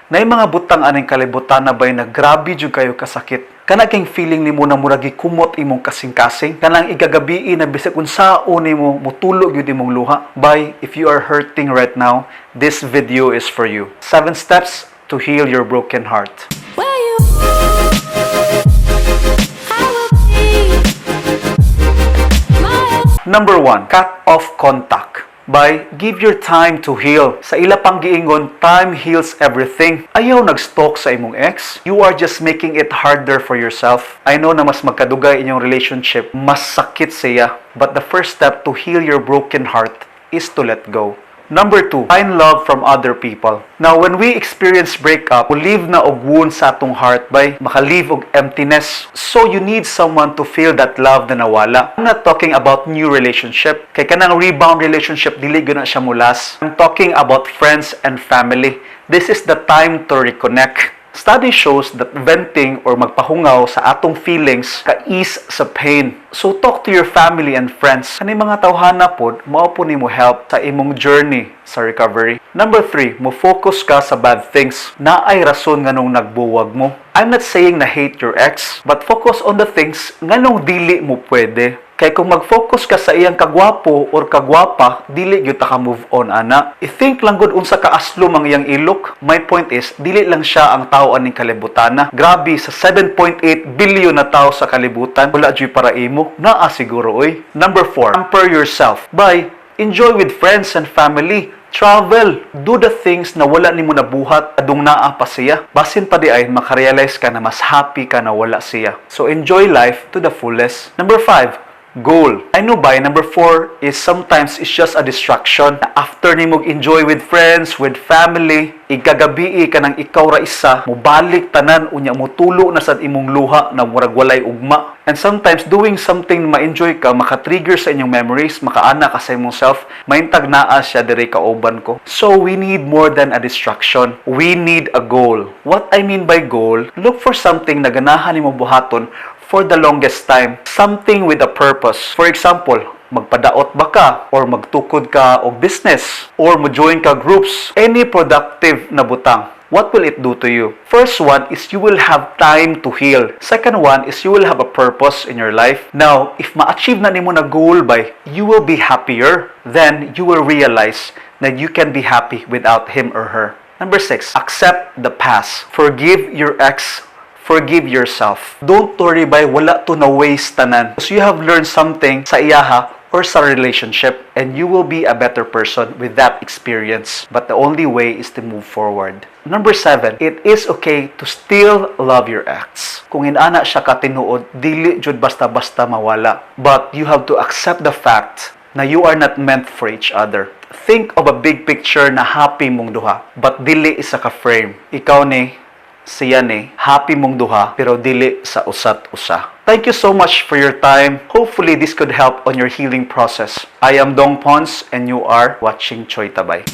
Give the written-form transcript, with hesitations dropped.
Na mga butang aning kalibutan na ba'y na grabe jud kayo kasakit. Kana king feeling nimo na murag kumot imong kasing-kasing. Kanang igagabi na bisag unsaon nimo mutulog gyud imong luha. Bay, if you are hurting right now, this video is for you. 7 steps to heal your broken heart. Number 1, cut off contact. By give your time to heal. Sa ila pang giingon, time heals everything. Ayaw nag-stalk sa imong ex. You are just making it harder for yourself. I know na mas magkadugay inyong relationship, mas sakit siya. But the first step to heal your broken heart is to let go. Number 2, find love from other people. Now, when we experience breakup, we live na og wound sa atong heart by makalive og emptiness. So, you need someone to feel that love na nawala. I'm not talking about new relationship. Kay kanang rebound relationship, dili gyud na siya mulas. I'm talking about friends and family. This is the time to reconnect. Study shows that venting or magpahungaw sa atong feelings ka-ease sa pain. So talk to your family and friends. Kani mga tawhana pod, mao po nimo help sa imong journey sa recovery. Number 3, mo focus ka sa bad things. Naay rason nganong nagbuwag mo. I'm not saying na hate your ex, but focus on the things nganong dili mo pwede. Kay kung mag-focus ka sa iyang kagwapo or kagwapa, dili gyud ta ka move on ana. I-think lang gud unsa ka aslo mang iyang ilok. My point is, dili lang siya ang tao aning kalibutan. Grabe sa 7.8 billion na tao sa kalibutan, wala jud para imo. Naa siguro oy. Number 4, pamper yourself by enjoy with friends and family. Travel. Do the things na wala nimo nabuhat adung naa pa siya. Basin pa di ay makarealize ka na mas happy ka na wala siya. So enjoy life to the fullest. Number 5, goal. I know by number 4 is sometimes it's just a distraction. After nimo enjoy with friends, with family, igagabi ka nang ikaw ra isa, mubalik tanan unya mo tulo na sad imong luha na murag walay ugma. And sometimes doing something na ma-enjoy ka, maka-trigger sa inyong memories, makaana ka sa imong self, maintag naa siya diri kauban ko. So we need more than a distraction. We need a goal. What I mean by goal, look for something na ganahan nimo buhaton for the longest time. Something with a purpose. For example, magpadaot ba ka? Or magtukod ka o business? Or mo-join ka groups? Any productive na butang. What will it do to you? First one is you will have time to heal. Second one is you will have a purpose in your life. Now, if ma-achieve na nimo na goal by, you will be happier. Then, you will realize that you can be happy without him or her. Number 6, accept the past. Forgive your ex. Forgive yourself. Don't worry by wala to na waste tanan. So you have learned something sa iyaha or sa relationship and you will be a better person with that experience. But the only way is to move forward. Number 7, it is okay to still love your ex. Kung inana siya katinuod, dili jud basta-basta mawala. But you have to accept the fact na you are not meant for each other. Think of a big picture na happy mong duha, but dili isa ka frame. Ikaw ni siya ni, happy mong duha, pero dili sa usat-usa. Thank you so much for your time. Hopefully, this could help on your healing process. I am Dong Pons, and you are watching Choy Tabay.